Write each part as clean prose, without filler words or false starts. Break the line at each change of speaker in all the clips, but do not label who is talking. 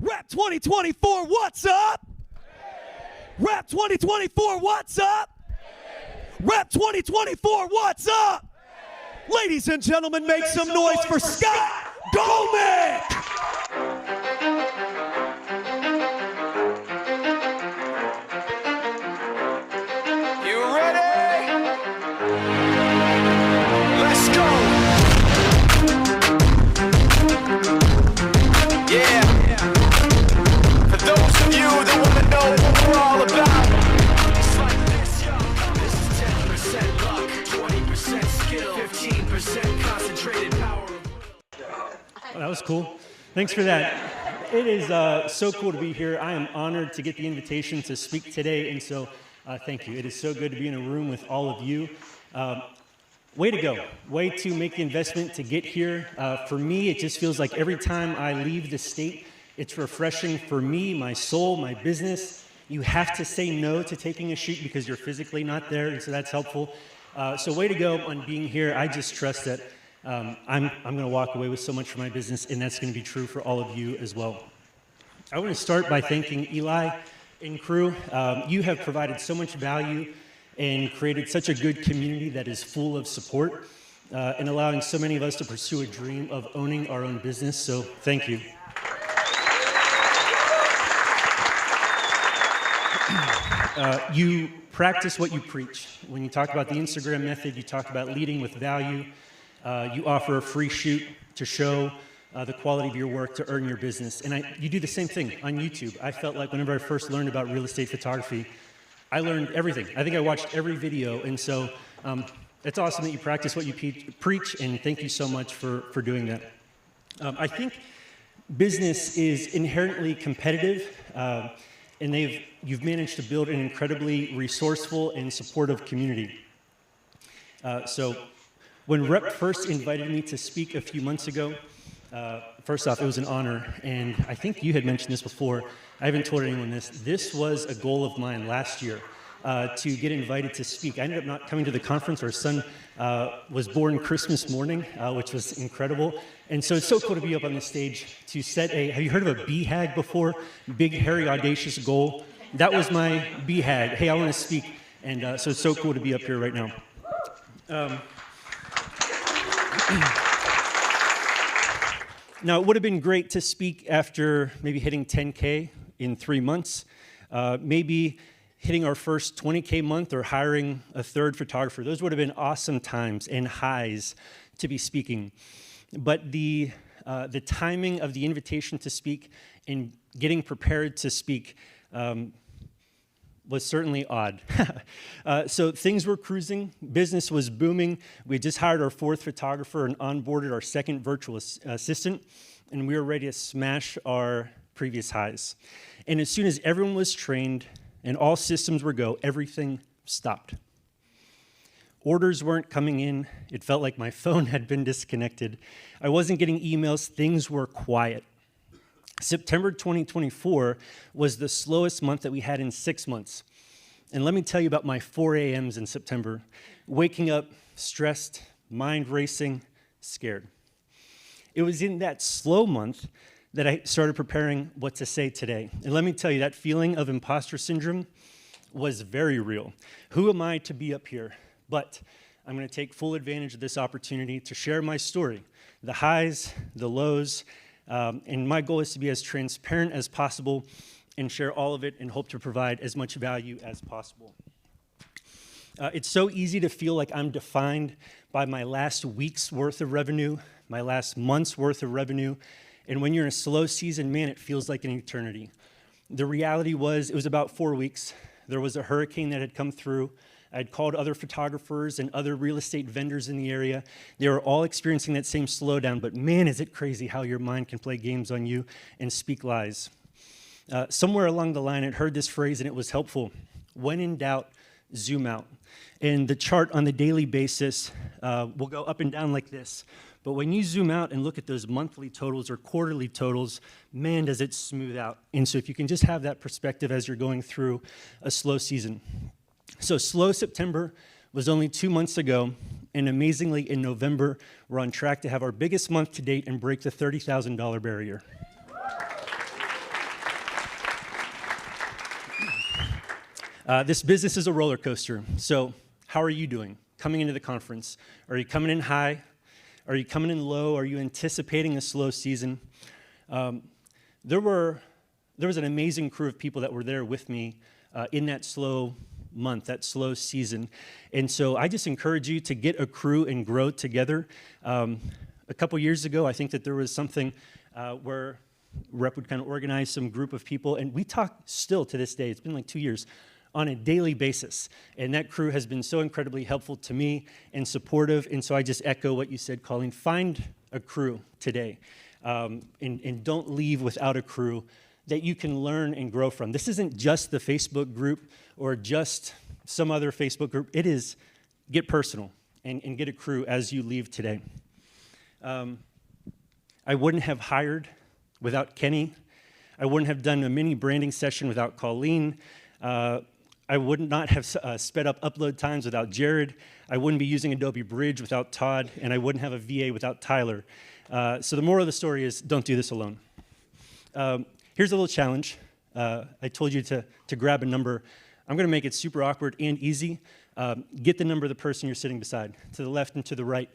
REPP 2024, what's up? REPP 2024, what's up? REPP 2024, what's up? Ladies and gentlemen, make some noise for Scott Dolmick!
You ready? Let's go! Yeah. For those of you that want to know what we're all about, it's like this, yo. This is 10% luck, 20% skill, 15% concentrated power of will.
Oh, that was cool. Thanks for that. It is so cool to be here. I am honored to get the invitation to speak today, and so thank you. It is so good to be in a room with all of you. Way to go. Way to make the investment to get here. For me, it just feels like every time I leave the state, it's refreshing for me, my soul, my business. You have to say no to taking a shoot because you're physically not there, and so that's helpful. So way to go on being here. I just trust that I'm going to walk away with so much for my business, and that's going to be true for all of you as well. I want to start by thanking Eli and crew. You have provided so much value and created such a good community that is full of support and allowing so many of us to pursue a dream of owning our own business, so thank you. You practice what you preach. When you talk about the Instagram method, you talk about leading with value. You offer a free shoot to show the quality of your work to earn your business. And you do the same thing on YouTube. I felt like whenever I first learned about real estate photography, I learned everything. I think I watched every video, and so it's awesome that you practice what you preach, and thank you so much for doing that. I think business is inherently competitive, and you've managed to build an incredibly resourceful and supportive community. So when REPP first invited me to speak a few months ago, first off, it was an honor, and I think you had mentioned this before. I haven't told anyone this. This was a goal of mine last year, to get invited to speak. I ended up not coming to the conference. Our son was born Christmas morning, which was incredible. And so it's so cool to be up on the stage to set have you heard of a BHAG before? Big, hairy, audacious goal. That was my BHAG. Hey, I want to speak. And so it's so cool to be up here right now. Now, it would have been great to speak after maybe hitting 10K in 3 months, maybe hitting our first 20K month or hiring a third photographer. Those would have been awesome times and highs to be speaking. But the timing of the invitation to speak and getting prepared to speak was certainly odd. So things were cruising, business was booming. We had just hired our fourth photographer and onboarded our second virtual assistant, and we were ready to smash our previous highs. And as soon as everyone was trained and all systems were go, everything stopped. Orders weren't coming in. It felt like my phone had been disconnected. I wasn't getting emails. Things were quiet. September 2024 was the slowest month that we had in 6 months. And let me tell you about my 4 a.m.s in September. Waking up, stressed, mind racing, scared. It was in that slow month that I started preparing what to say today. And let me tell you, that feeling of imposter syndrome was very real. Who am I to be up here? But I'm going to take full advantage of this opportunity to share my story, the highs, the lows, and my goal is to be as transparent as possible and share all of it and hope to provide as much value as possible. It's so easy to feel like I'm defined by my last week's worth of revenue, my last month's worth of revenue, and when you're in a slow season, man, it feels like an eternity. The reality was, it was about 4 weeks. There was a hurricane that had come through. I had called other photographers and other real estate vendors in the area. They were all experiencing that same slowdown, but man, is it crazy how your mind can play games on you and speak lies. Somewhere along the line, I'd heard this phrase, and it was helpful. When in doubt, zoom out. And the chart on the daily basis will go up and down like this. But when you zoom out and look at those monthly totals or quarterly totals, man, does it smooth out. And so if you can just have that perspective as you're going through a slow season. So slow September was only 2 months ago, and amazingly in November, we're on track to have our biggest month to date and break the $30,000 barrier. This business is a roller coaster. So how are you doing coming into the conference? Are you coming in high? Are you coming in low? Are you anticipating a slow season? There was an amazing crew of people that were there with me in that slow month, that slow season. And so I just encourage you to get a crew and grow together. A couple years ago, I think that there was something where Rep would kind of organize some group of people, and we talk still to this day, it's been like 2 years, on a daily basis. And that crew has been so incredibly helpful to me and supportive, and so I just echo what you said, Colleen. Find a crew today, and don't leave without a crew that you can learn and grow from. This isn't just the Facebook group or just some other Facebook group. It is get personal and get a crew as you leave today. I wouldn't have hired without Kenny. I wouldn't have done a mini branding session without Colleen. I would not have sped up upload times without Jared. I wouldn't be using Adobe Bridge without Todd, and I wouldn't have a VA without Tyler. So the moral of the story is don't do this alone. Here's a little challenge. I told you to grab a number. I'm going to make it super awkward and easy. Get the number of the person you're sitting beside, to the left and to the right.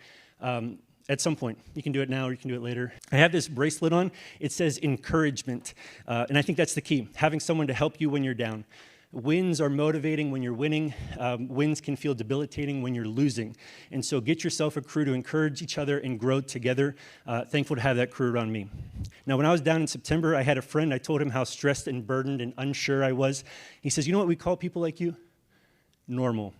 At some point. You can do it now or you can do it later. I have this bracelet on. It says encouragement, and I think that's the key, having someone to help you when you're down. Wins are motivating when you're winning. Wins can feel debilitating when you're losing. And so get yourself a crew to encourage each other and grow together. Thankful to have that crew around me. Now, when I was down in September, I had a friend. I told him how stressed and burdened and unsure I was. He says, you know what we call people like you? Normal.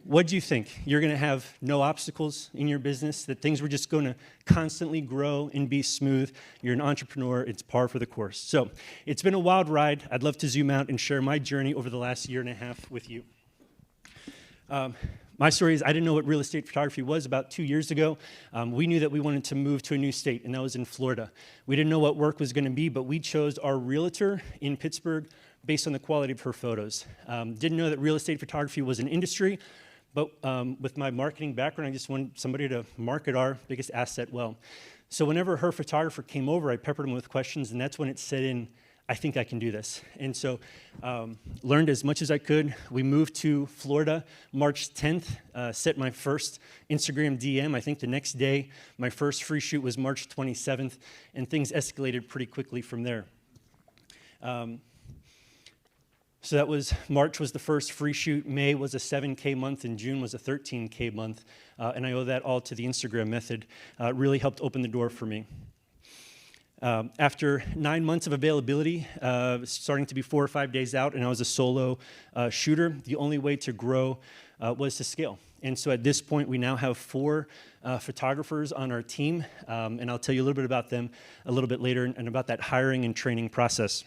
What do you think? You're going to have no obstacles in your business, that things were just going to constantly grow and be smooth. You're an entrepreneur. It's par for the course. So it's been a wild ride. I'd love to zoom out and share my journey over the last year and a half with you. My story is I didn't know what real estate photography was about 2 years ago. We knew that we wanted to move to a new state, and that was in Florida. We didn't know what work was going to be, but we chose our realtor in Pittsburgh based on the quality of her photos. Didn't know that real estate photography was an industry. But with my marketing background, I just wanted somebody to market our biggest asset well. So whenever her photographer came over, I peppered him with questions, and that's when it set in, I think I can do this. And so learned as much as I could. We moved to Florida March 10th, set my first Instagram DM. I think the next day, my first free shoot was March 27th, and things escalated pretty quickly from there. So that was, March was the first free shoot, May was a 7K month, and June was a 13K month. And I owe that all to the Instagram method. It really helped open the door for me. After 9 months of availability, starting to be 4 or 5 days out, and I was a solo shooter, the only way to grow was to scale. And so at this point, we now have 4 photographers on our team, and I'll tell you a little bit about them a little bit later and about that hiring and training process.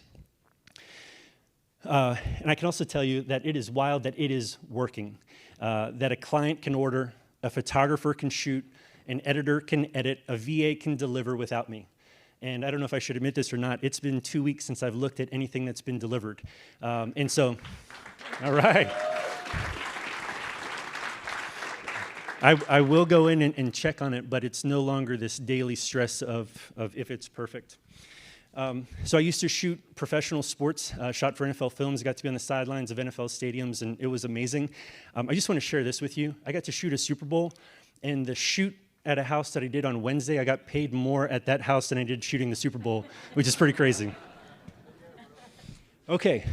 And I can also tell you that it is wild that it is working, that a client can order, a photographer can shoot, an editor can edit, a VA can deliver without me. And I don't know if I should admit this or not, it's been 2 weeks since I've looked at anything that's been delivered. And so, all right. I will go in and check on it, but it's no longer this daily stress of if it's perfect. So I used to shoot professional sports, shot for NFL Films, got to be on the sidelines of NFL stadiums, and it was amazing. I just want to share this with you. I got to shoot a Super Bowl, and the shoot at a house that I did on Wednesday, I got paid more at that house than I did shooting the Super Bowl, which is pretty crazy. Okay,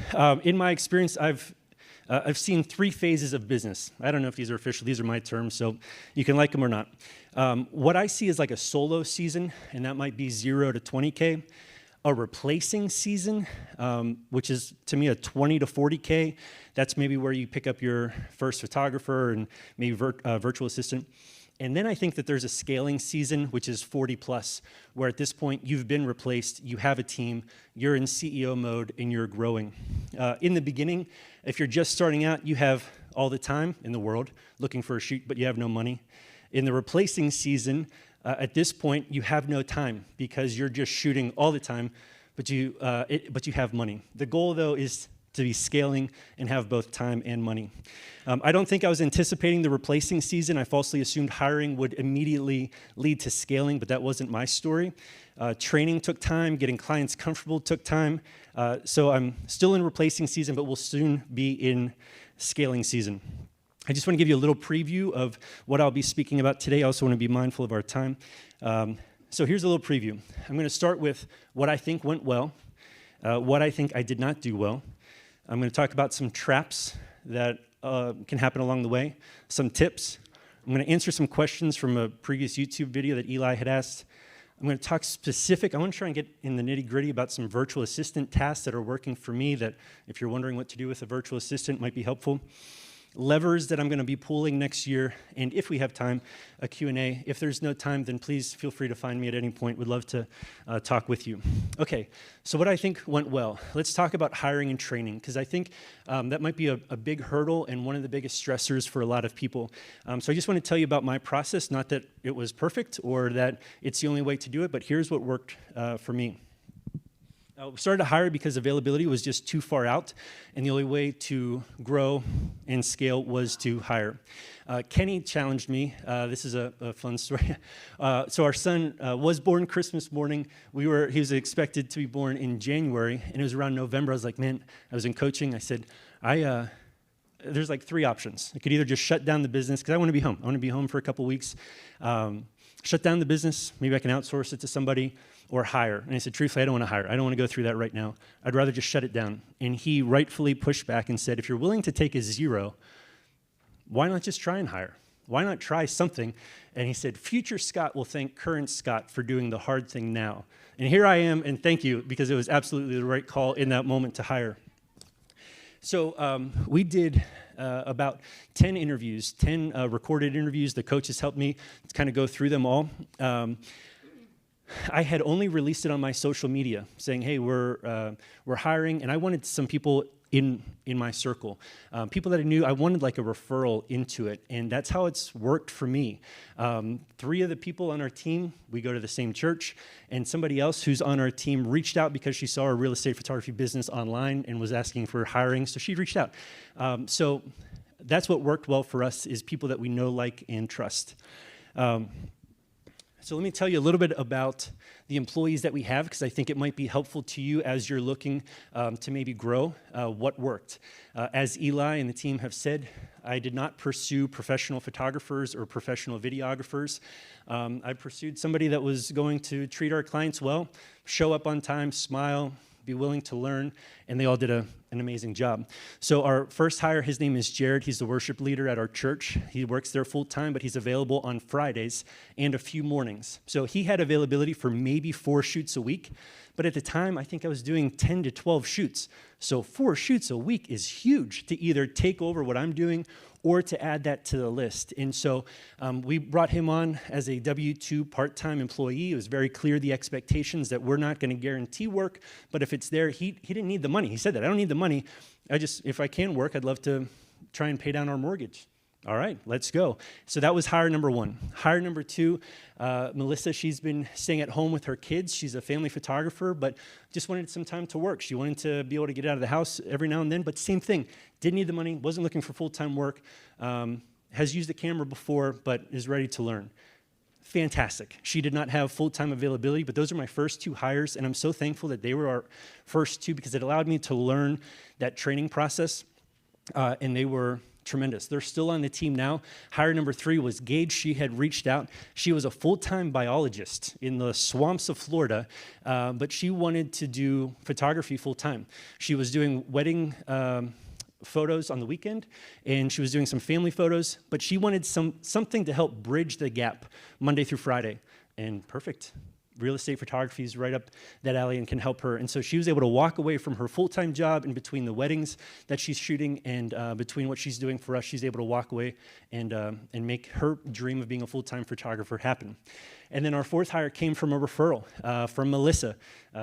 in my experience, I've seen 3 phases of business. I don't know if these are official. These are my terms, so you can like them or not. What I see is like a solo season, and that might be 0 to 20K. A replacing season, which is, to me, a 20 to 40K. That's maybe where you pick up your first photographer and maybe virtual assistant. And then I think that there's a scaling season, which is 40 plus, where at this point you've been replaced, you have a team, you're in CEO mode, and you're growing. In the beginning, if you're just starting out, you have all the time in the world looking for a shoot, but you have no money. In the replacing season, at this point, you have no time because you're just shooting all the time, but you have money. The goal, though, is to be scaling and have both time and money. I don't think I was anticipating the replacing season. I falsely assumed hiring would immediately lead to scaling, but that wasn't my story. Training took time. Getting clients comfortable took time. So I'm still in replacing season, but we'll soon be in scaling season. I just want to give you a little preview of what I'll be speaking about today. I also want to be mindful of our time. So here's a little preview. I'm going to start with what I think went well, what I think I did not do well. I'm going to talk about some traps that can happen along the way, some tips. I'm going to answer some questions from a previous YouTube video that Eli had asked. I'm going to talk specific. I want to try and get in the nitty-gritty about some virtual assistant tasks that are working for me that, if you're wondering what to do with a virtual assistant, might be helpful. Levers that I'm going to be pulling next year, and if we have time, a Q&A. If there's no time, then please feel free to find me at any point. Would love to talk with you. Okay, so what I think went well. Let's talk about hiring and training, because I think that might be a big hurdle and one of the biggest stressors for a lot of people. So I just want to tell you about my process, not that it was perfect or that it's the only way to do it, but here's what worked for me. We started to hire because availability was just too far out, and the only way to grow and scale was to hire. Kenny challenged me. This is a fun story. So our son was born Christmas morning. He was expected to be born in January, and it was around November. I was like, man, I was in coaching. I said, there's like 3 options. I could either just shut down the business, because I want to be home. I want to be home for a couple weeks. Shut down the business. Maybe I can outsource it to somebody, or hire. And I said, truthfully, I don't want to hire. I don't want to go through that right now. I'd rather just shut it down. And he rightfully pushed back and said, if you're willing to take a 0, why not just try and hire? Why not try something? And he said, future Scott will thank current Scott for doing the hard thing now. And here I am, and thank you, because it was absolutely the right call in that moment to hire. So we did about 10 interviews, 10 recorded interviews. The coaches helped me to kind of go through them all. I had only released it on my social media, saying, "Hey, we're hiring," and I wanted some people in my circle, people that I knew. I wanted like a referral into it, and that's how it's worked for me. 3 of the people on our team, we go to the same church, and somebody else who's on our team reached out because she saw our real estate photography business online and was asking for hiring, so she reached out. So that's what worked well for us, is people that we know, like, and trust. So let me tell you a little bit about the employees that we have, because I think it might be helpful to you as you're looking to maybe grow what worked. As Eli and the team have said, I did not pursue professional photographers or professional videographers. I pursued somebody that was going to treat our clients well, show up on time, smile, be willing to learn, and they all did an amazing job. So our first hire, his name is Jared. He's the worship leader at our church. He works there full time, but he's available on Fridays and a few mornings. So he had availability for maybe 4 shoots a week, but at the time, I think I was doing 10 to 12 shoots. So 4 shoots a week is huge to either take over what I'm doing or to add that to the list. And so we brought him on as a W-2 part-time employee. It was very clear the expectations that we're not going to guarantee work, but if it's there, he didn't need the money. He said that, I don't need the money. If I can work, I'd love to try and pay down our mortgage. All right, let's go. So that was hire number 1. Hire number 2, Melissa, she's been staying at home with her kids. She's a family photographer, but just wanted some time to work. She wanted to be able to get out of the house every now and then, but same thing. Didn't need the money, wasn't looking for full-time work, has used a camera before, but is ready to learn. Fantastic. She did not have full-time availability, but those are my first 2 hires, and I'm so thankful that they were our first 2 because it allowed me to learn that training process, and they were tremendous. They're still on the team now. Hire number 3 was Gage. She had reached out. She was a full-time biologist in the swamps of Florida, but she wanted to do photography full-time. She was doing wedding photos on the weekend, and she was doing some family photos, but she wanted something to help bridge the gap Monday through Friday, and perfect. Real estate photography is right up that alley and can help her. And so she was able to walk away from her full-time job in between the weddings that she's shooting and between what she's doing for us. She's able to walk away and make her dream of being a full-time photographer happen. And then our 4th hire came from a referral from Melissa.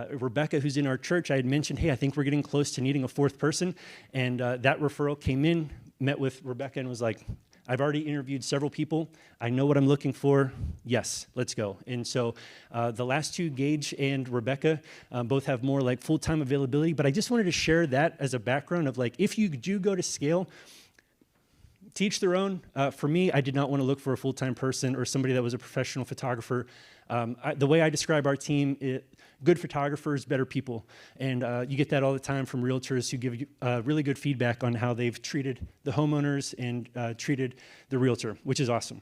Rebecca, who's in our church, I had mentioned, hey, I think we're getting close to needing a 4th person. And that referral came in, met with Rebecca, and was like, I've already interviewed several people. I know what I'm looking for. Yes, let's go. And so the last 2, Gage and Rebecca, both have more like full-time availability. But I just wanted to share that as a background of like, if you do go to scale, to each their own. For me, I did not want to look for a full-time person or somebody that was a professional photographer. The way I describe our team, good photographers, better people. And you get that all the time from realtors who give you really good feedback on how they've treated the homeowners and treated the realtor, which is awesome.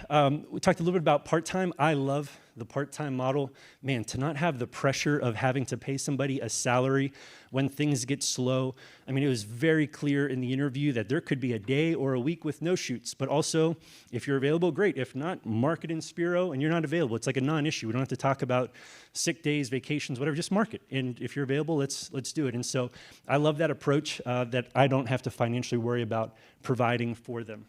We talked a little bit about part-time. I love the part-time model. Man, to not have the pressure of having to pay somebody a salary when things get slow. I mean, it was very clear in the interview that there could be a day or a week with no shoots, but also if you're available, great. If not, mark it in Spiro and you're not available. It's like a non-issue. We don't have to talk about sick days, vacations, whatever, just mark it. And if you're available, let's do it. And so I love that approach that I don't have to financially worry about providing for them.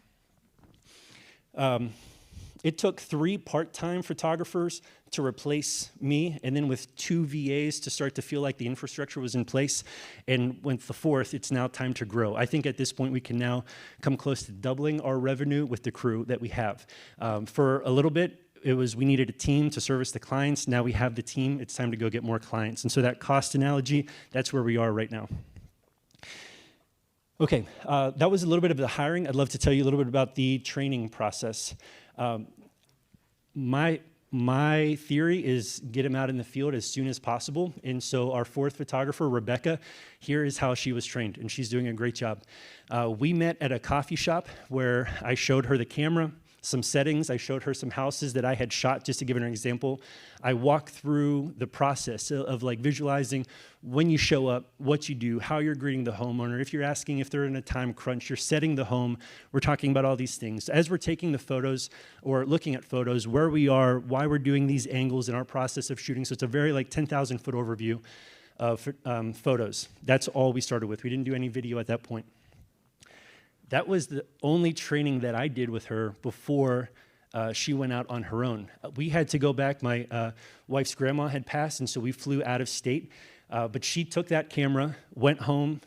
It took 3 part-time photographers to replace me, and then with 2 VAs to start to feel like the infrastructure was in place. And with the 4th, it's now time to grow. I think at this point, we can now come close to doubling our revenue with the crew that we have. For a little bit, it was we needed a team to service the clients. Now we have the team. It's time to go get more clients. And so that cost analogy, that's where we are right now. Okay, that was a little bit of the hiring. I'd love to tell you a little bit about the training process. My theory is get him out in the field as soon as possible. And so our 4th photographer, Rebecca, here is how she was trained, and she's doing a great job. We met at a coffee shop where I showed her the camera, some settings. I showed her some houses that I had shot, just to give her an example. I walked through the process of like visualizing when you show up, what you do, how you're greeting the homeowner. If you're asking if they're in a time crunch, you're setting the home. We're talking about all these things. As we're taking the photos or looking at photos, where we are, why we're doing these angles in our process of shooting. So it's a very like 10,000 foot overview of photos. That's all we started with. We didn't do any video at that point. That was the only training that I did with her before she went out on her own. We had to go back. My wife's grandma had passed, and so we flew out of state. But she took that camera, went home,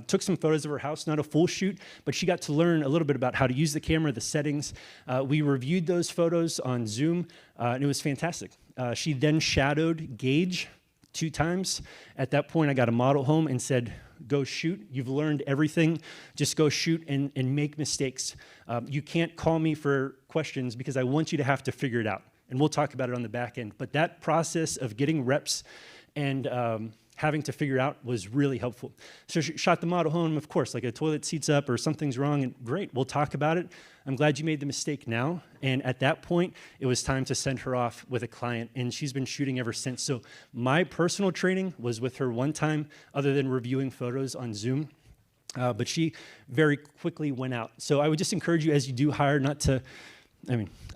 took some photos of her house, not a full shoot, but she got to learn a little bit about how to use the camera, the settings. We reviewed those photos on Zoom, and it was fantastic. She then shadowed Gage 2 times. At that point, I got a model home and said, go shoot. You've learned everything. Just go shoot and make mistakes. You can't call me for questions because I want you to have to figure it out. And we'll talk about it on the back end. But that process of getting reps and having to figure out was really helpful. So she shot the model home, of course, like a toilet seats up or something's wrong, and great, we'll talk about it. I'm glad you made the mistake now. And at that point, it was time to send her off with a client, and she's been shooting ever since. So my personal training was with her one time, other than reviewing photos on Zoom, but she very quickly went out. So I would just encourage you, as you do hire, not to,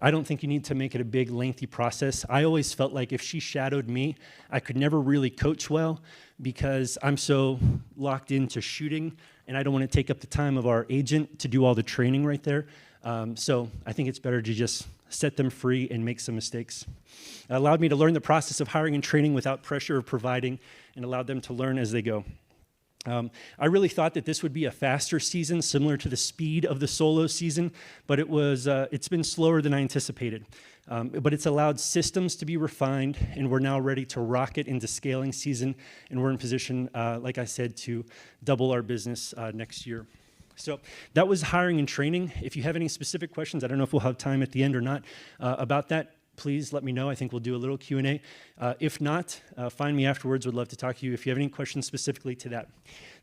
I don't think you need to make it a big, lengthy process. I always felt like if she shadowed me, I could never really coach well because I'm so locked into shooting, and I don't want to take up the time of our agent to do all the training right there. So I think it's better to just set them free and make some mistakes. It allowed me to learn the process of hiring and training without pressure of providing, and allowed them to learn as they go. I really thought that this would be a faster season, similar to the speed of the solo season, but it's been slower than I anticipated. But it's allowed systems to be refined, and we're now ready to rock it into scaling season, and we're in position, like I said, to double our business next year. So that was hiring and training. If you have any specific questions, I don't know if we'll have time at the end or not about that, please let me know. I think we'll do a little Q&A. If not, find me afterwards. Would love to talk to you if you have any questions specifically to that.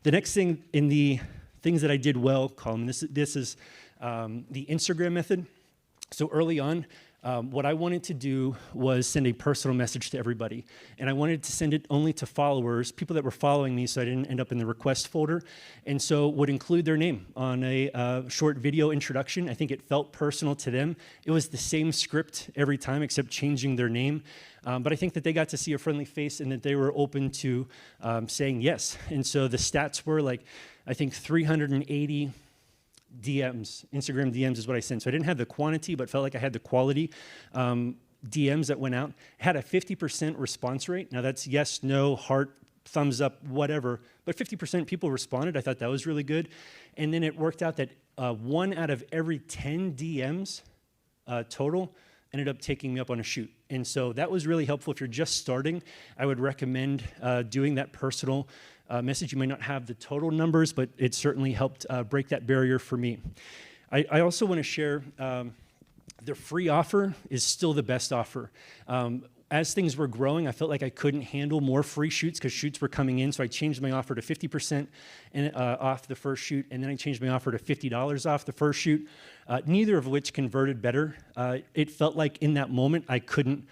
The next thing in the things that I did well column, this is the Instagram method. So early on, what I wanted to do was send a personal message to everybody. And I wanted to send it only to followers, people that were following me, so I didn't end up in the request folder. And so would include their name on a short video introduction. I think it felt personal to them. It was the same script every time except changing their name. But I think that they got to see a friendly face and that they were open to saying yes. And so the stats were like, I think 380 DMs, Instagram DMs is what I sent. So I didn't have the quantity, but felt like I had the quality DMs that went out. Had a 50% response rate. Now that's yes, no, heart, thumbs up, whatever. But 50% people responded. I thought that was really good. And then it worked out that 1 out of every 10 DMs total ended up taking me up on a shoot. And so that was really helpful. If you're just starting, I would recommend doing that personal message. You may not have the total numbers, but it certainly helped break that barrier for me. I also want to share the free offer is still the best offer. As things were growing, I felt like I couldn't handle more free shoots because shoots were coming in, so I changed my offer to 50% off the first shoot, and then I changed my offer to $50 off the first shoot, neither of which converted better. It felt like in that moment I couldn't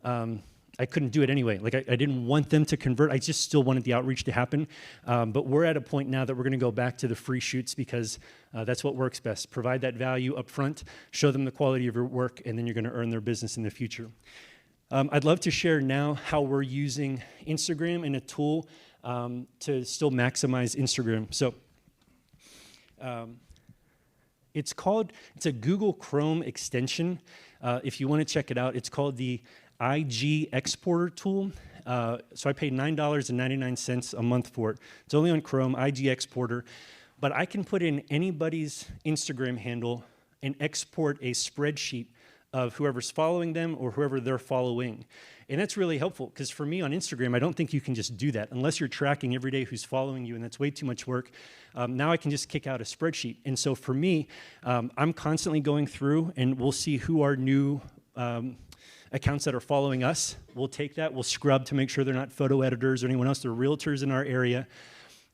do it anyway. Like I didn't want them to convert. I just still wanted the outreach to happen. But we're at a point now that we're going to go back to the free shoots because that's what works best. Provide that value up front, show them the quality of your work, and then you're going to earn their business in the future. I'd love to share now how we're using Instagram and a tool to still maximize Instagram. So it's a Google Chrome extension. If you want to check it out, it's called the IG Exporter tool. So I paid $9.99 a month for it. It's only on Chrome, IG Exporter. But I can put in anybody's Instagram handle and export a spreadsheet of whoever's following them or whoever they're following. And that's really helpful because for me on Instagram, I don't think you can just do that unless you're tracking every day who's following you, and that's way too much work. Now I can just kick out a spreadsheet. And so for me, I'm constantly going through and we'll see who are new accounts that are following us. We'll take that, we'll scrub to make sure they're not photo editors or anyone else, they're realtors in our area.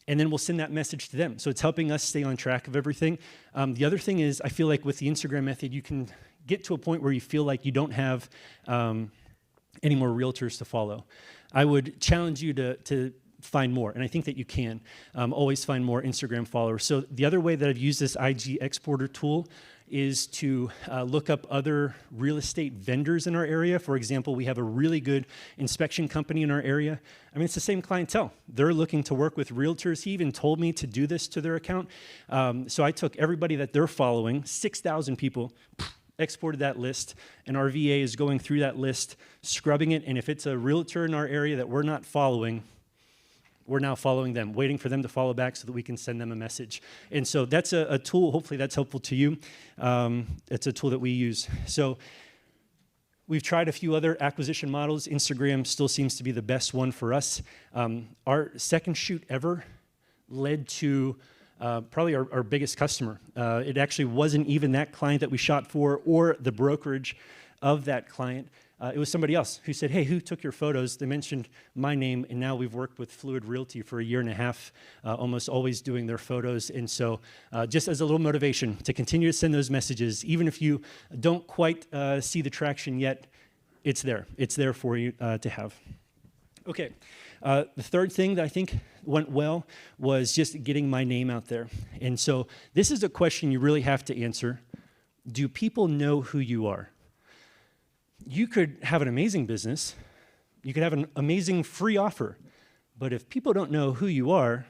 And then we'll send that message to them. So it's helping us stay on track of everything. The other thing is I feel like with the Instagram method, you can get to a point where you feel like you don't have any more realtors to follow. I would challenge you to find more, and I think that you can always find more Instagram followers. So the other way that I've used this IG Exporter tool is to look up other real estate vendors in our area. For example, we have a really good inspection company in our area. I mean, it's the same clientele. They're looking to work with realtors. He even told me to do this to their account. So I took everybody that they're following, 6,000 people, exported that list, and our VA is going through that list, scrubbing it, and if it's a realtor in our area that we're not following, we're now following them, waiting for them to follow back so that we can send them a message. And so that's a tool. Hopefully that's helpful to you. It's a tool that we use. So we've tried a few other acquisition models. Instagram still seems to be the best one for us. Our second shoot ever led to probably our biggest customer. It actually wasn't even that client that we shot for or the brokerage of that client. It was somebody else who said, hey, who took your photos? They mentioned my name, and now we've worked with Fluid Realty for a year and a half, almost always doing their photos. And so just as a little motivation to continue to send those messages, even if you don't quite see the traction yet, it's there. It's there for you to have. Okay, the third thing that I think went well was just getting my name out there. And so this is a question you really have to answer. Do people know who you are? You could have an amazing business. You could have an amazing free offer. But if people don't know who you are,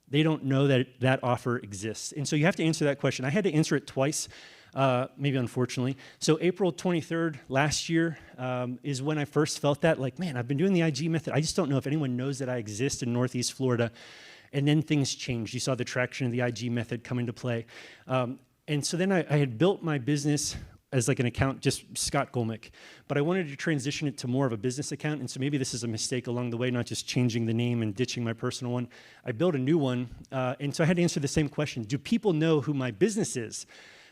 they don't know that that offer exists. And so you have to answer that question. I had to answer it twice, maybe unfortunately. So April 23rd last year is when I first felt that, like, man, I've been doing the IG method. I just don't know if anyone knows that I exist in Northeast Florida. And then things changed. You saw the traction of the IG method come into play. And so then I had built my business as like an account, just Scott Golmick. But I wanted to transition it to more of a business account, and so maybe this is a mistake along the way, not just changing the name and ditching my personal one. I built a new one, and so I had to answer the same question. Do people know who my business is?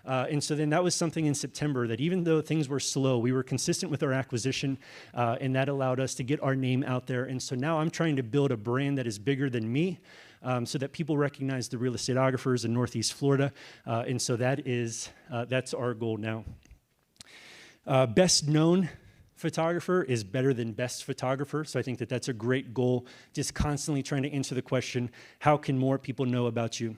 And so then that was something in September that even though things were slow, we were consistent with our acquisition, and that allowed us to get our name out there. And so now I'm trying to build a brand that is bigger than me, so that people recognize the real estateographers in Northeast Florida. And so that's our goal now. Best known photographer is better than best photographer. So I think that that's a great goal, just constantly trying to answer the question, how can more people know about you?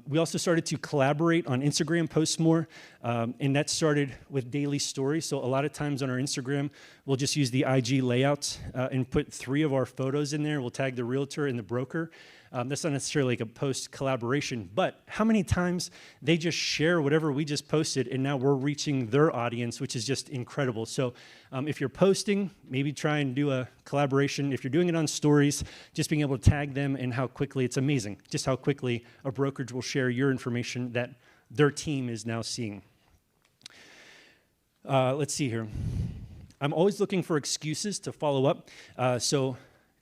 We also started to collaborate on Instagram posts more, and that started with daily stories. So a lot of times on our Instagram, we'll just use the IG layouts and put 3 of our photos in there. We'll tag the realtor and the broker. That's not necessarily like a post collaboration, but how many times they just share whatever we just posted, and now we're reaching their audience, which is just incredible. So if you're posting, maybe try and do a collaboration. If you're doing it on stories, just being able to tag them and how quickly, it's amazing, just how quickly a brokerage will share your information that their team is now seeing. Let's see here. I'm always looking for excuses to follow up. So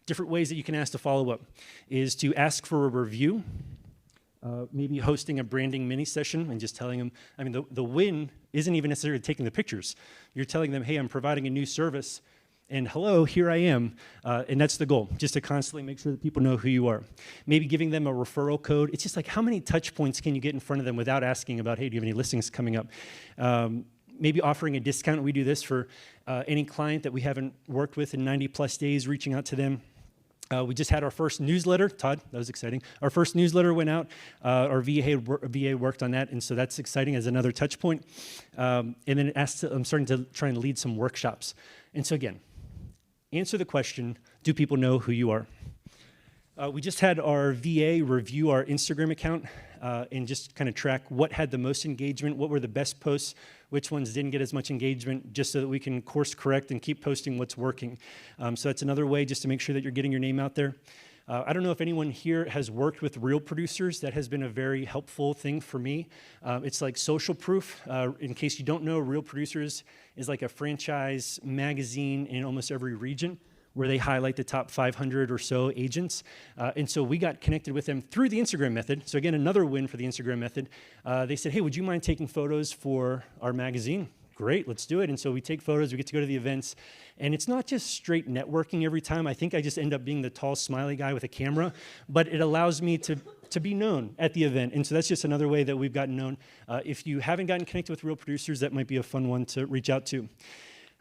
different ways that you can ask to follow up is to ask for a review, maybe hosting a branding mini session and just telling them, I mean, the win isn't even necessarily taking the pictures. You're telling them, hey, I'm providing a new service, and hello, here I am. And that's the goal, just to constantly make sure that people know who you are. Maybe giving them a referral code. It's just like, how many touch points can you get in front of them without asking about, hey, do you have any listings coming up? Maybe offering a discount. We do this for any client that we haven't worked with in 90 plus days, reaching out to them. We just had our first newsletter. Todd, that was exciting. Our first newsletter went out. Our VA worked on that, and so that's exciting as another touch point. And then I'm starting to try and lead some workshops. And so again, answer the question, do people know who you are? We just had our VA review our Instagram account and just kind of track what had the most engagement, what were the best posts, which ones didn't get as much engagement, just so that we can course correct and keep posting what's working. So that's another way just to make sure that you're getting your name out there. I don't know if anyone here has worked with real producers. That has been a very helpful thing for me. It's like social proof. In case you don't know, Real Producers is like a franchise magazine in almost every region, where they highlight the top 500 or so agents. And so we got connected with them through the Instagram method. So again, another win for the Instagram method. They said, hey, would you mind taking photos for our magazine? Great, let's do it. And so we take photos, we get to go to the events. And it's not just straight networking every time. I think I just end up being the tall, smiley guy with a camera. But it allows me to be known at the event. And so that's just another way that we've gotten known. If you haven't gotten connected with Real Producers, that might be a fun one to reach out to.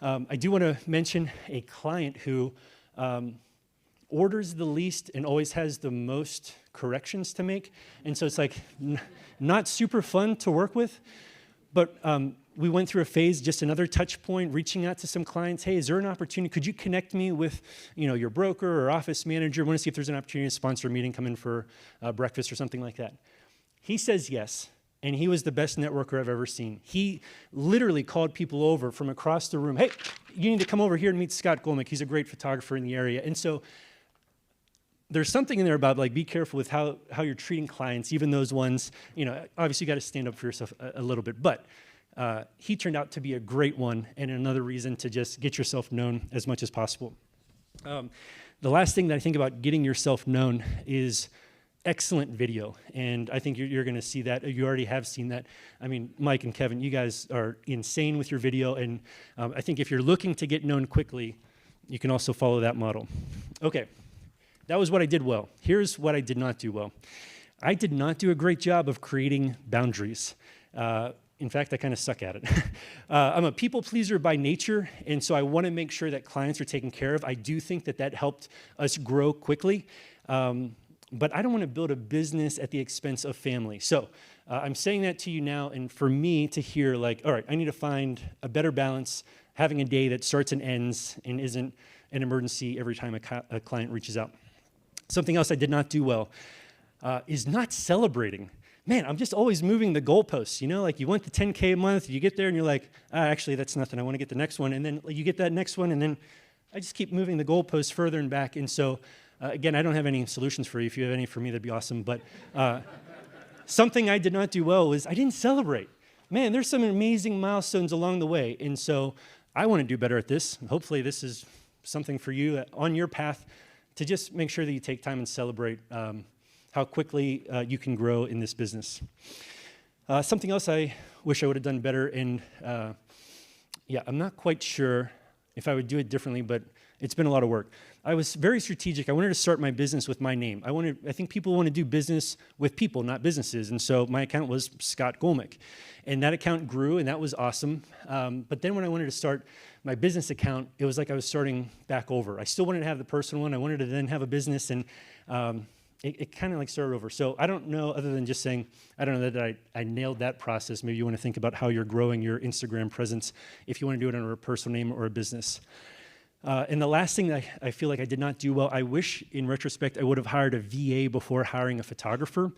I do want to mention a client who orders the least and always has the most corrections to make. And so it's like not super fun to work with, but we went through a phase, just another touch point, reaching out to some clients. Hey, is there an opportunity? Could you connect me with, your broker or office manager? I want to see if there's an opportunity to sponsor a meeting, come in for breakfast or something like that. He says yes. And he was the best networker I've ever seen. He literally called people over from across the room. Hey, you need to come over here and meet Scott Golmick. He's a great photographer in the area. And so there's something in there about, like, be careful with how you're treating clients, even those ones, obviously you got to stand up for yourself a little bit. But he turned out to be a great one, and another reason to just get yourself known as much as possible. The last thing that I think about getting yourself known is excellent video, and I think you're going to see that. You already have seen that. I mean, Mike and Kevin, you guys are insane with your video, and I think if you're looking to get known quickly, you can also follow that model. Okay, that was what I did well. Here's what I did not do well. I did not do a great job of creating boundaries. In fact, I kind of suck at it. I'm a people pleaser by nature, and so I want to make sure that clients are taken care of. I do think that helped us grow quickly. But I don't want to build a business at the expense of family. So I'm saying that to you now, and for me to hear, like, all right, I need to find a better balance, having a day that starts and ends and isn't an emergency every time a client reaches out. Something else I did not do well is not celebrating. Man, I'm just always moving the goalposts, like you want the 10K a month, you get there and you're like, actually, that's nothing. I want to get the next one. And then you get that next one, and then I just keep moving the goalposts further and back. And so again, I don't have any solutions for you. If you have any for me, that'd be awesome. But something I did not do well was I didn't celebrate. Man, there's some amazing milestones along the way. And so I want to do better at this. Hopefully this is something for you on your path to just make sure that you take time and celebrate how quickly you can grow in this business. Something else I wish I would have done better, and I'm not quite sure if I would do it differently, but it's been a lot of work. I was very strategic. I wanted to start my business with my name. I think people want to do business with people, not businesses. And so my account was Scott Golmick. And that account grew, and that was awesome. But then when I wanted to start my business account, it was like I was starting back over. I still wanted to have the personal one. I wanted to then have a business, and it kind of like started over. So I don't know, other than just saying, I don't know that I nailed that process. Maybe you want to think about how you're growing your Instagram presence, if you want to do it under a personal name or a business. And the last thing that I feel like I did not do well, I wish in retrospect I would have hired a VA before hiring a photographer,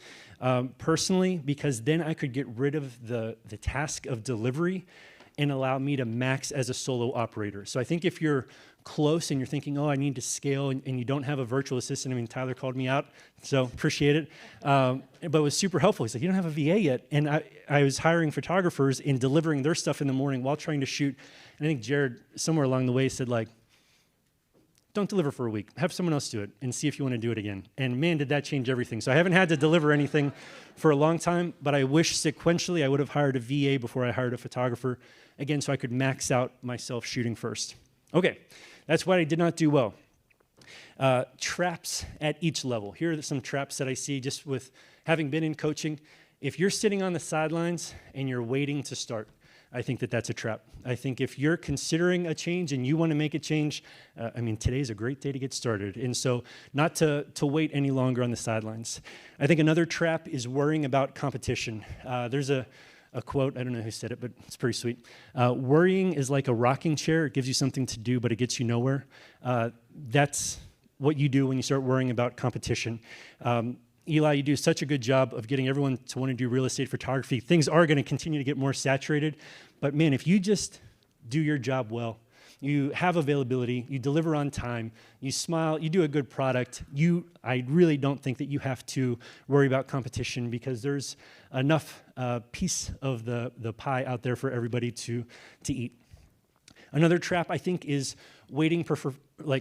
personally, because then I could get rid of the task of delivery and allow me to max as a solo operator. So I think if you're close and you're thinking, oh, I need to scale, and you don't have a virtual assistant, I mean, Tyler called me out, so appreciate it. But it was super helpful. He's like, you don't have a VA yet. And I was hiring photographers and delivering their stuff in the morning while trying to shoot. And I think Jared, somewhere along the way, said, like, don't deliver for a week. Have someone else do it and see if you want to do it again. And man, did that change everything. So I haven't had to deliver anything for a long time, but I wish sequentially I would have hired a VA before I hired a photographer, again, so I could max out myself shooting first. Okay, that's what I did not do well. Traps at each level. Here are some traps that I see just with having been in coaching. If you're sitting on the sidelines and you're waiting to start, I think that that's a trap. I think if you're considering a change and you want to make a change, I mean, today's a great day to get started. And so not to wait any longer on the sidelines. I think another trap is worrying about competition. There's a quote, I don't know who said it, but it's pretty sweet. Worrying is like a rocking chair. It gives you something to do, but it gets you nowhere. That's what you do when you start worrying about competition. Eli, you do such a good job of getting everyone to want to do real estate photography. Things are going to continue to get more saturated, but man, if you just do your job well, you have availability, you deliver on time, you smile, you do a good product, I really don't think that you have to worry about competition because there's enough piece of the pie out there for everybody to eat. Another trap, I think, is waiting for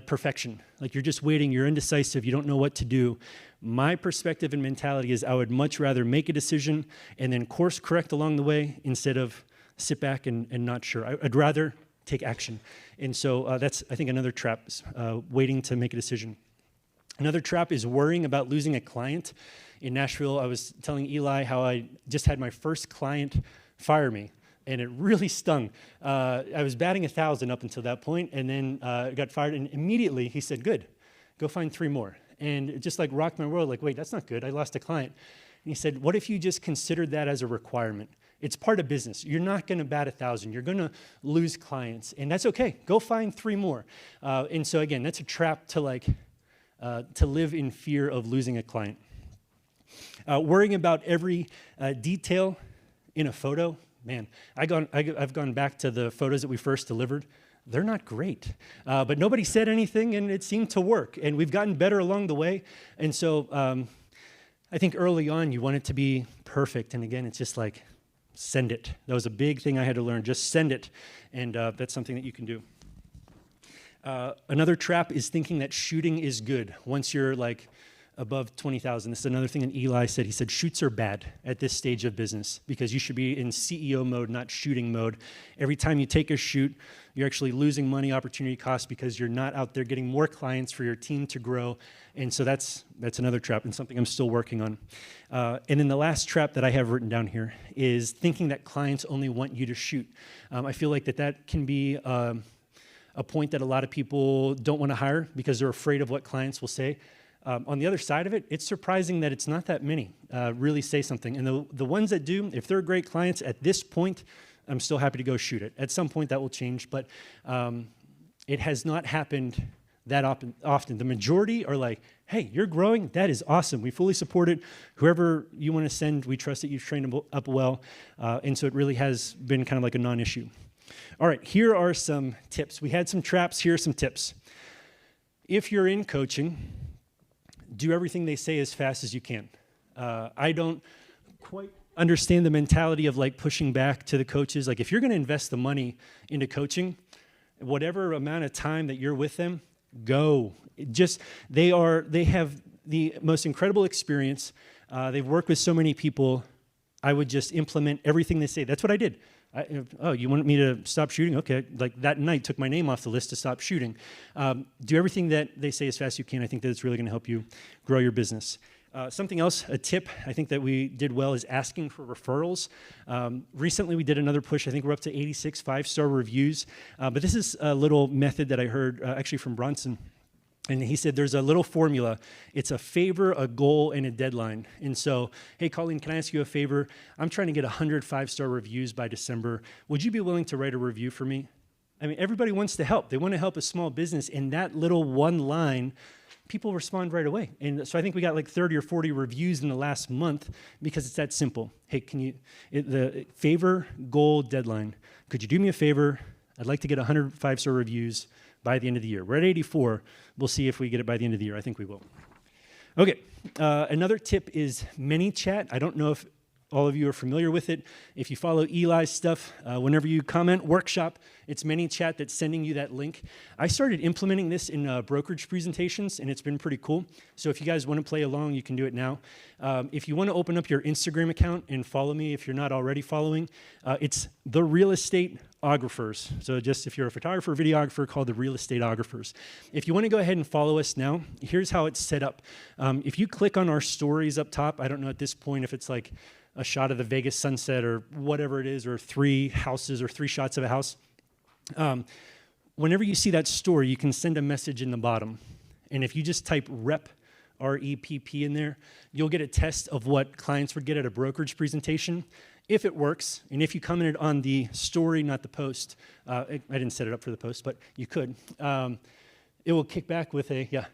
perfection. Like you're just waiting, you're indecisive, you don't know what to do. My perspective and mentality is I would much rather make a decision and then course correct along the way instead of sit back and not sure. I'd rather take action. And so that's, I think, another trap, is, waiting to make a decision. Another trap is worrying about losing a client. In Nashville, I was telling Eli how I just had my first client fire me. And it really stung. I was batting 1,000 up until that point, and then got fired. And immediately he said, "Good, go find 3 more." And it just like rocked my world. Like, wait, that's not good. I lost a client. And he said, "What if you just considered that as a requirement? It's part of business. You're not going to bat 1,000. You're going to lose clients, and that's okay. Go find 3 more." And so again, that's a trap to to live in fear of losing a client. Worrying about every detail in a photo. Man, I've gone back to the photos that we first delivered. They're not great, but nobody said anything, and it seemed to work. And we've gotten better along the way. And so I think early on, you want it to be perfect. And again, it's just like, send it. That was a big thing I had to learn. Just send it. And that's something that you can do. Another trap is thinking that shooting is good once you're like above 20,000. This is another thing that Eli said. He said, shoots are bad at this stage of business because you should be in CEO mode, not shooting mode. Every time you take a shoot, you're actually losing money, opportunity costs because you're not out there getting more clients for your team to grow. And so that's another trap and something I'm still working on. And then the last trap that I have written down here is thinking that clients only want you to shoot. I feel like that can be a point that a lot of people don't want to hire because they're afraid of what clients will say. On the other side of it, it's surprising that it's not that many really say something. And the ones that do, if they're great clients at this point, I'm still happy to go shoot it. At some point that will change, but it has not happened that often. The majority are like, hey, you're growing, that is awesome. We fully support it. Whoever you want to send, we trust that you've trained them up well. And so it really has been kind of like a non-issue. All right, here are some tips. We had some traps, here are some tips. If you're in coaching, do everything they say as fast as you can. I don't quite understand the mentality of like pushing back to the coaches. Like if you're going to invest the money into coaching, whatever amount of time that you're with them, go. They have the most incredible experience. They've worked with so many people. I would just implement everything they say. That's what I did. Oh, you want me to stop shooting? Okay, like that night took my name off the list to stop shooting. Do everything that they say as fast as you can. I think that it's really going to help you grow your business. Something else, a tip I think that we did well is asking for referrals. Recently we did another push. I think we're up to 86 5-star reviews. But this is a little method that I heard actually from Bronson. And he said there's a little formula. It's a favor, a goal, and a deadline. And so, hey, Colleen, can I ask you a favor? I'm trying to get 100 5-star reviews by December. Would you be willing to write a review for me? I mean, everybody wants to help. They want to help a small business, and that little one line people respond right away. And so I think we got like 30 or 40 reviews in the last month because it's that simple. Hey, the favor goal deadline. Could you do me a favor? I'd like to get 100 5-star reviews by the end of the year. We're at 84. We'll see if we get it by the end of the year. I think we will. Okay, another tip is ManyChat. I don't know if all of you are familiar with it. If you follow Eli's stuff, whenever you comment workshop, it's ManyChat that's sending you that link. I started implementing this in brokerage presentations, and it's been pretty cool. So if you guys want to play along, you can do it now. If you want to open up your Instagram account and follow me, if you're not already following, it's The Real Estateographers. So just if you're a photographer, videographer, called The Real Estateographers. If you want to go ahead and follow us now, here's how it's set up. If you click on our stories up top, I don't know at this point if it's like a shot of the Vegas sunset or whatever it is, or 3 houses or 3 shots of a house. Whenever you see that story, you can send a message in the bottom. And if you just type REPP, R-E-P-P in there, you'll get a test of what clients would get at a brokerage presentation. If it works, and if you commented on the story, not the post, I didn't set it up for the post, but you could, it will kick back with a, yeah.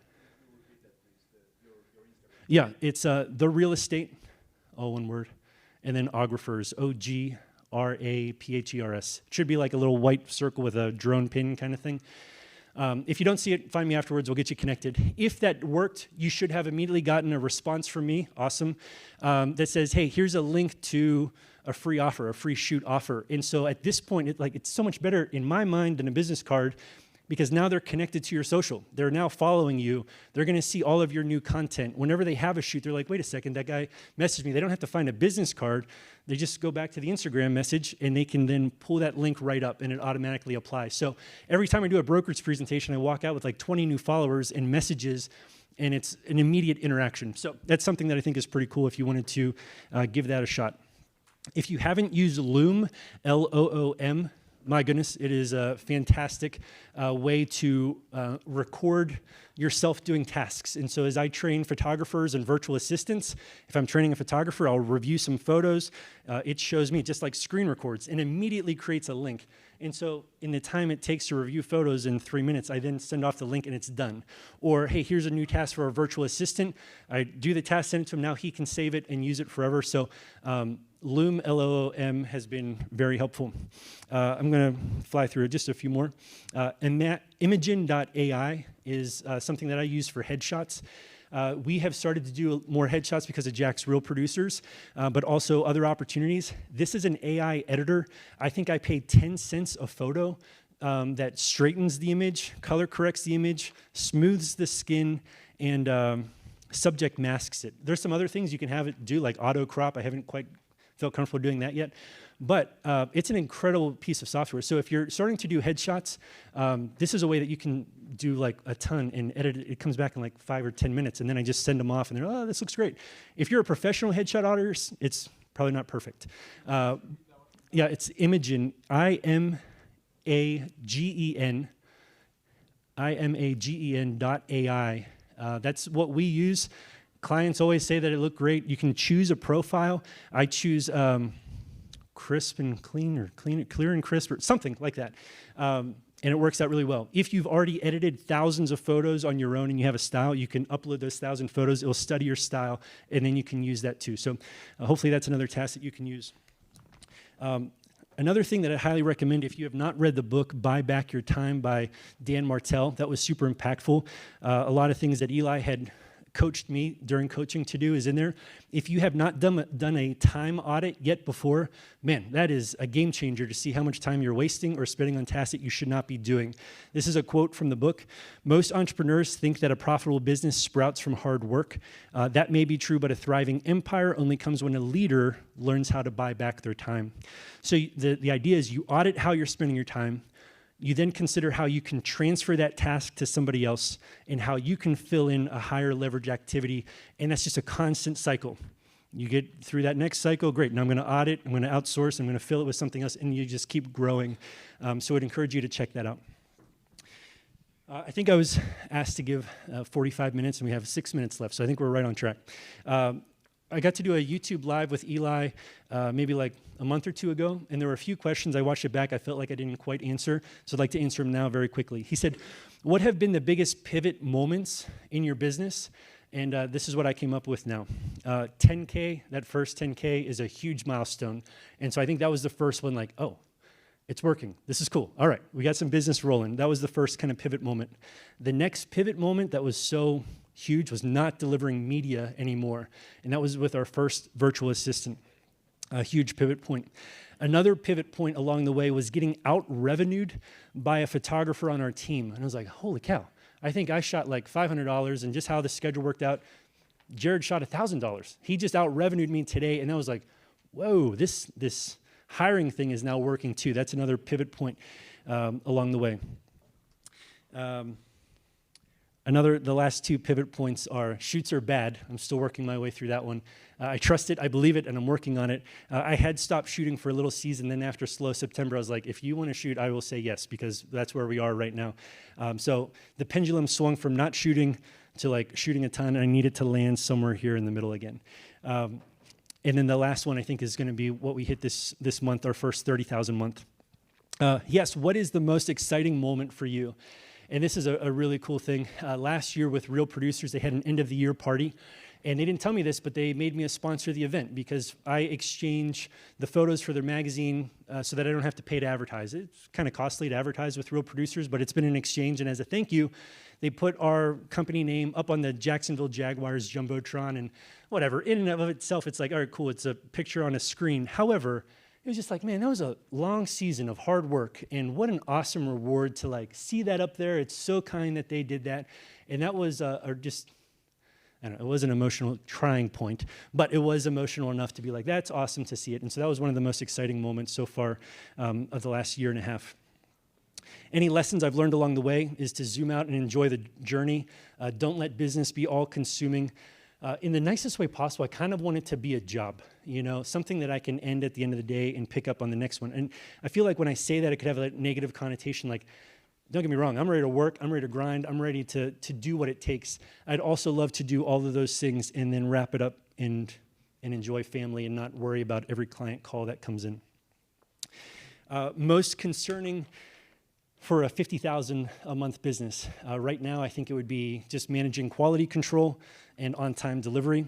Yeah, it's The Real Estate, all one word. And then Ographers, O-G-R-A-P-H-E-R-S. It should be like a little white circle with a drone pin kind of thing. If you don't see it, find me afterwards. We'll get you connected. If that worked, you should have immediately gotten a response from me, awesome, that says, hey, here's a link to a free offer, a free shoot offer. And so at this point, it's so much better in my mind than a business card, because now they're connected to your social. They're now following you. They're going to see all of your new content. Whenever they have a shoot, they're like, wait a second, that guy messaged me. They don't have to find a business card. They just go back to the Instagram message, and they can then pull that link right up, and it automatically applies. So every time I do a brokerage presentation, I walk out with like 20 new followers and messages, and it's an immediate interaction. So that's something that I think is pretty cool if you wanted to give that a shot. If you haven't used Loom, L-O-O-M, my goodness, it is a fantastic way to record yourself doing tasks. And so as I train photographers and virtual assistants, if I'm training a photographer, I'll review some photos. It shows me, just like screen records, and immediately creates a link. And so in the time it takes to review photos in 3 minutes, I then send off the link and it's done. Or, hey, here's a new task for our virtual assistant. I do the task, send it to him, now he can save it and use it forever. So Loom, L-O-O-M, has been very helpful. I'm going to fly through just a few more. Imogen.ai is something that I use for headshots. We have started to do more headshots because of Jack's Real Producers, but also other opportunities. This is an AI editor. I think I paid 10 cents a photo that straightens the image, color corrects the image, smooths the skin, and subject masks it. There's some other things you can have it do, like auto crop. I haven't quite felt comfortable doing that yet. But it's an incredible piece of software. So if you're starting to do headshots, this is a way that you can do like a ton and edit it. It comes back in like 5 or 10 minutes, and then I just send them off, and they're, oh, this looks great. If you're a professional headshot artist, it's probably not perfect. Yeah, it's Imogen, IMAGEN.AI. That's what we use. Clients always say that it looked great. You can choose a profile. I choose crisp and clean, or clear and crisp, or something like that. And it works out really well. If you've already edited thousands of photos on your own and you have a style, you can upload those 1,000 photos. It'll study your style, and then you can use that too. So hopefully that's another task that you can use. Another thing that I highly recommend, if you have not read the book Buy Back Your Time by Dan Martell, that was super impactful. A lot of things that Eli had coached me during coaching to do is in there. If you have not done a time audit yet before, man, that is a game changer to see how much time you're wasting or spending on tasks that you should not be doing. This is a quote from the book. Most entrepreneurs think that a profitable business sprouts from hard work. That may be true, but a thriving empire only comes when a leader learns how to buy back their time. So the idea is you audit how you're spending your time. You then consider how you can transfer that task to somebody else and how you can fill in a higher leverage activity. And that's just a constant cycle. You get through that next cycle, great. Now I'm going to audit, I'm going to outsource, I'm going to fill it with something else, and you just keep growing. So I'd encourage you to check that out. I think I was asked to give 45 minutes, and we have 6 minutes left, so I think we're right on track. I got to do a YouTube live with Eli maybe like a month or two ago, and there were a few questions. I watched it back. I felt like I didn't quite answer, so I'd like to answer them now very quickly. He said, what have been the biggest pivot moments in your business? And this is what I came up with now. 10K, that first 10K is a huge milestone. And so I think that was the first one, like, oh, it's working. This is cool. All right, we got some business rolling. That was the first kind of pivot moment. The next pivot moment that was so huge was not delivering media anymore. And that was with our first virtual assistant, a huge pivot point. Another pivot point along the way was getting out-revenued by a photographer on our team. And I was like, holy cow. I think I shot like $500, and just how the schedule worked out, Jared shot $1,000. He just out-revenued me today, and I was like, whoa, this hiring thing is now working too. That's another pivot point along the way. The last two pivot points are shoots are bad. I'm still working my way through that one. I trust it, I believe it, and I'm working on it. I had stopped shooting for a little season. Then after slow September, I was like, if you want to shoot, I will say yes, because that's where we are right now. So the pendulum swung from not shooting to like shooting a ton, and I needed to land somewhere here in the middle again. And then the last one I think is going to be what we hit this month, our first 30,000 month. Yes, what is the most exciting moment for you? And this is a really cool thing. Last year with Real Producers, they had an end-of-the-year party. And they didn't tell me this, but they made me a sponsor of the event because I exchange the photos for their magazine so that I don't have to pay to advertise. It's kind of costly to advertise with Real Producers, but it's been an exchange. And as a thank you, they put our company name up on the Jacksonville Jaguars Jumbotron and whatever. In and of itself, it's like, all right, cool, it's a picture on a screen. However, it was just like, man, that was a long season of hard work, and what an awesome reward to like see that up there. It's so kind that they did that, and that was just, I don't know, it was an emotional trying point, but it was emotional enough to be like, that's awesome to see it. And so that was one of the most exciting moments so far of the last year and a half. Any lessons I've learned along the way is to zoom out and enjoy the journey. Don't let business be all consuming. In the nicest way possible, I kind of want it to be a job, you know, something that I can end at the end of the day and pick up on the next one. And I feel like when I say that, it could have a negative connotation, like, don't get me wrong, I'm ready to work, I'm ready to grind, I'm ready to do what it takes. I'd also love to do all of those things and then wrap it up and enjoy family and not worry about every client call that comes in. Most concerning for a 50,000 a month business. Right now, I think it would be just managing quality control and on-time delivery.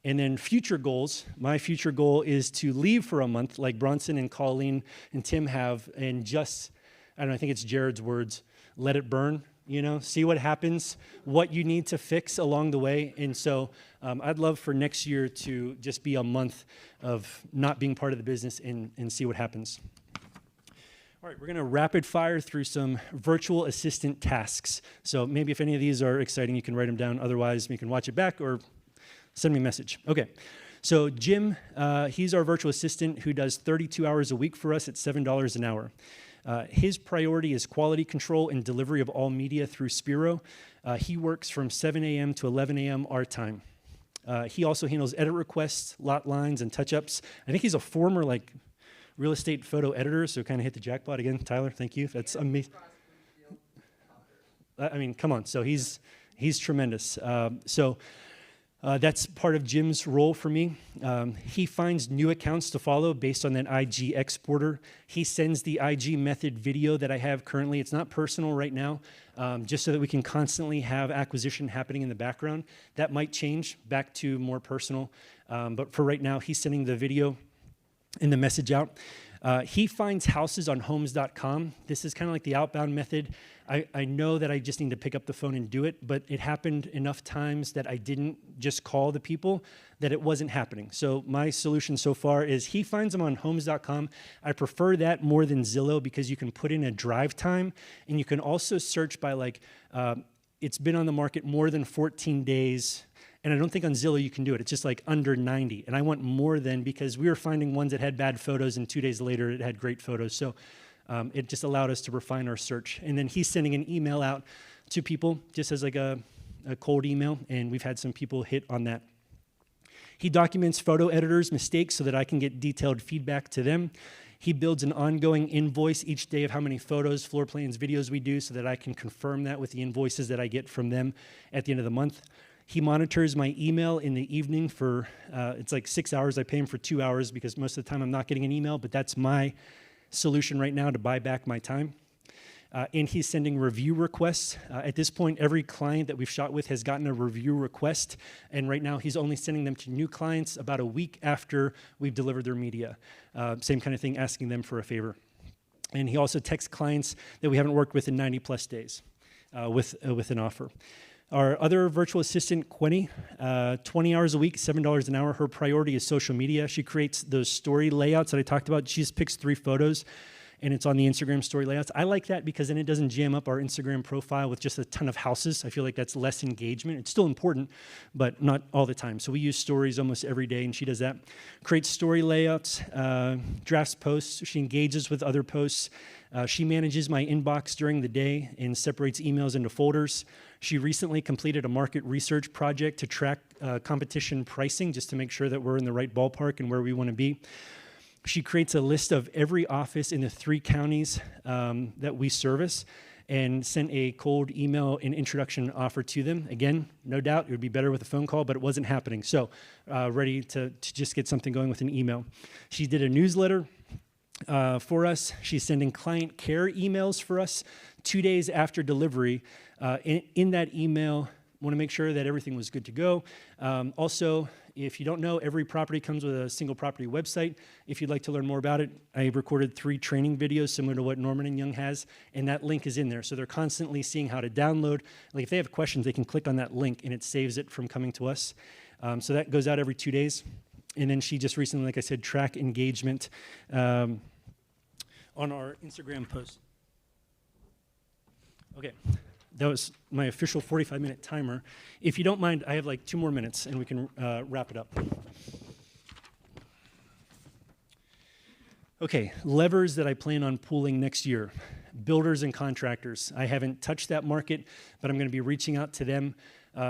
And then future goals, my future goal is to leave for a month like Bronson and Colleen and Tim have, and just, I don't know, I think it's Jared's words, let it burn, you know, see what happens, what you need to fix along the way. And so I'd love for next year to just be a month of not being part of the business and see what happens. All right, we're going to rapid fire through some virtual assistant tasks. So maybe if any of these are exciting, you can write them down. Otherwise, you can watch it back or send me a message. Okay, so Jim, he's our virtual assistant who does 32 hours a week for us at $7 an hour. His priority is quality control and delivery of all media through Spiro. He works from 7 a.m. to 11 a.m. our time. He also handles edit requests, lot lines, and touch-ups. I think he's a former, like, real estate photo editor, so kind of hit the jackpot again. Tyler, thank you. That's amazing. I mean, come on. So he's tremendous. That's part of Jim's role for me. He finds new accounts to follow based on that IG exporter. He sends the IG method video that I have currently. It's not personal right now, just so that we can constantly have acquisition happening in the background. That might change back to more personal, but for right now, he's sending the video and the message out. He finds houses on homes.com. This is kind of like the outbound method. I know that I just need to pick up the phone and do it, but it happened enough times that I didn't just call the people that it wasn't happening. So my solution so far is he finds them on homes.com. I prefer that more than Zillow because you can put in a drive time, and you can also search by like, it's been on the market more than 14 days, and I don't think on Zillow you can do it. It's just like under 90. And I want more than, because we were finding ones that had bad photos and 2 days later it had great photos. So it just allowed us to refine our search. And then he's sending an email out to people just as like a cold email. And we've had some people hit on that. He documents photo editors' mistakes so that I can get detailed feedback to them. He builds an ongoing invoice each day of how many photos, floor plans, videos we do so that I can confirm that with the invoices that I get from them at the end of the month. He monitors my email in the evening for, it's like 6 hours. I pay him for 2 hours because most of the time I'm not getting an email, but that's my solution right now to buy back my time. And he's sending review requests. At this point, every client that we've shot with has gotten a review request, and right now he's only sending them to new clients about a week after we've delivered their media. Same kind of thing, asking them for a favor. And he also texts clients that we haven't worked with in 90 plus days with an offer. Our other virtual assistant, Quenny, 20 hours a week, $7 an hour. Her priority is social media. She creates those story layouts that I talked about. She just picks 3 photos, and it's on the Instagram story layouts. I like that because then it doesn't jam up our Instagram profile with just a ton of houses. I feel like that's less engagement. It's still important, but not all the time. So we use stories almost every day, and she does that. Creates story layouts, drafts posts. She engages with other posts. She manages my inbox during the day and separates emails into folders. She recently completed a market research project to track competition pricing just to make sure that we're in the right ballpark and where we want to be. She creates a list of every office in the 3 counties that we service and sent a cold email and introduction offer to them. Again, no doubt it would be better with a phone call, but it wasn't happening. So ready to just get something going with an email. She did a newsletter for us. She's sending client care emails for us 2 days after delivery. In that email, want to make sure that everything was good to go. Also, if you don't know, every property comes with a single property website. If you'd like to learn more about it, I recorded 3 training videos similar to what Norman & Young has, and that link is in there. So they're constantly seeing how to download. Like if they have questions, they can click on that link, and it saves it from coming to us. So that goes out every 2 days. And then she just recently, like I said, track engagement on our Instagram post. Okay. That was my official 45-minute timer. If you don't mind, I have like 2 more minutes, and we can wrap it up. Okay, levers that I plan on pulling next year. Builders and contractors. I haven't touched that market, but I'm going to be reaching out to them,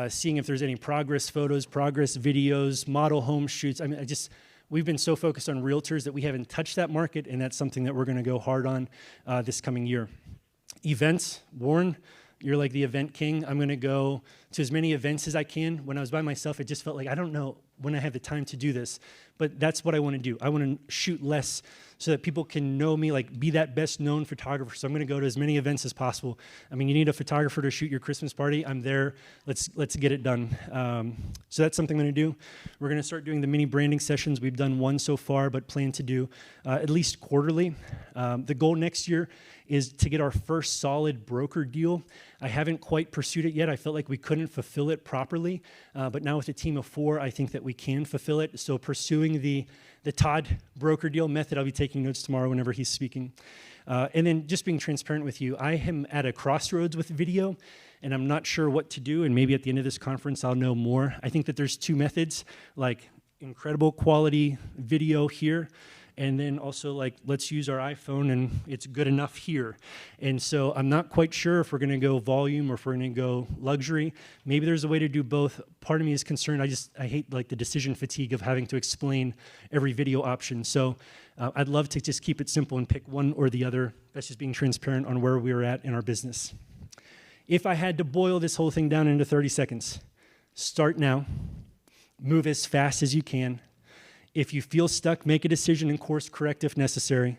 seeing if there's any progress photos, progress videos, model home shoots. I mean, we've been so focused on realtors that we haven't touched that market, and that's something that we're going to go hard on this coming year. Events, Warren. You're like the event king. I'm going to go to as many events as I can. When I was by myself, it just felt like I don't know when I have the time to do this. But that's what I want to do. I want to shoot less so that people can know me, like be that best known photographer. So I'm going to go to as many events as possible. I mean, you need a photographer to shoot your Christmas party. I'm there. Let's get it done. So that's something I'm going to do. We're going to start doing the mini branding sessions. We've done 1 so far, but plan to do at least quarterly. The goal next year is to get our first solid broker deal. I haven't quite pursued it yet. I felt like we couldn't fulfill it properly, but now with a team of 4, I think that we can fulfill it. So pursuing the Todd broker deal method, I'll be taking notes tomorrow whenever he's speaking. And then just being transparent with you, I am at a crossroads with video, and I'm not sure what to do, and maybe at the end of this conference I'll know more. I think that there's 2 methods, like incredible quality video here, and then also like, let's use our iPhone and it's good enough here. And so I'm not quite sure if we're gonna go volume or if we're gonna go luxury. Maybe there's a way to do both. Part of me is concerned, I hate like the decision fatigue of having to explain every video option. So I'd love to just keep it simple and pick one or the other. That's just being transparent on where we're at in our business. If I had to boil this whole thing down into 30 seconds, start now, move as fast as you can. If you feel stuck, make a decision and course correct if necessary.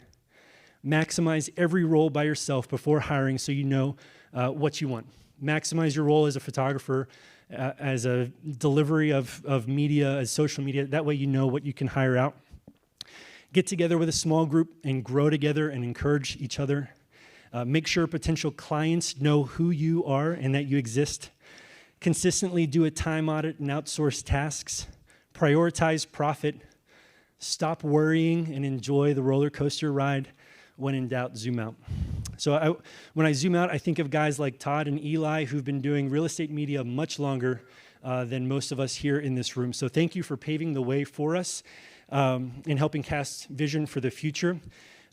Maximize every role by yourself before hiring so you know what you want. Maximize your role as a photographer, as a delivery of media, as social media. That way you know what you can hire out. Get together with a small group and grow together and encourage each other. Make sure potential clients know who you are and that you exist. Consistently do a time audit and outsource tasks. Prioritize profit. Stop worrying and enjoy the roller coaster ride. When in doubt, zoom out. So when I zoom out, I think of guys like Todd and Eli who've been doing real estate media much longer than most of us here in this room. So thank you for paving the way for us and helping cast vision for the future.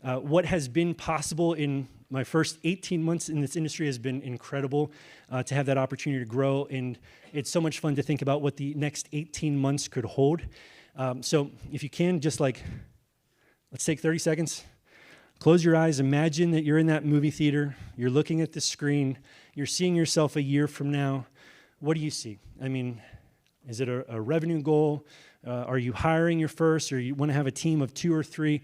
What has been possible in my first 18 months in this industry has been incredible to have that opportunity to grow, and it's so much fun to think about what the next 18 months could hold. So if you can, just like, let's take 30 seconds. Close your eyes. Imagine that you're in that movie theater. You're looking at the screen. You're seeing yourself a year from now. What do you see? I mean, Is it a revenue goal? Are you hiring your first, or you want to have a team of 2 or 3?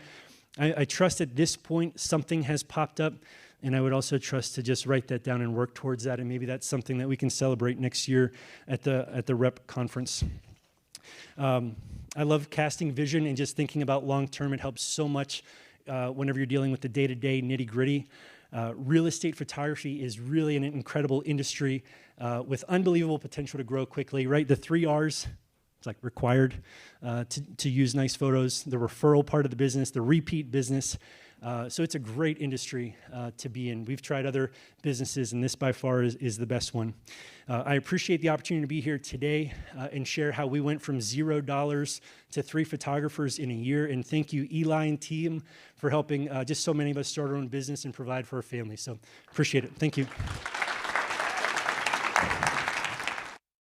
I trust at this point something has popped up, and I would also trust to just write that down and work towards that, and maybe that's something that we can celebrate next year at the REPP conference. I love casting vision and just thinking about long-term. It helps so much whenever you're dealing with the day-to-day nitty-gritty. Real estate photography is really an incredible industry with unbelievable potential to grow quickly, right? The 3 R's, it's like required to use nice photos, the referral part of the business, the repeat business. So it's a great industry to be in. We've tried other businesses, and this by far is the best one. I appreciate the opportunity to be here today and share how we went from $0 to 3 photographers in a year. And thank you, Eli and team, for helping just so many of us start our own business and provide for our family. So appreciate it. Thank you.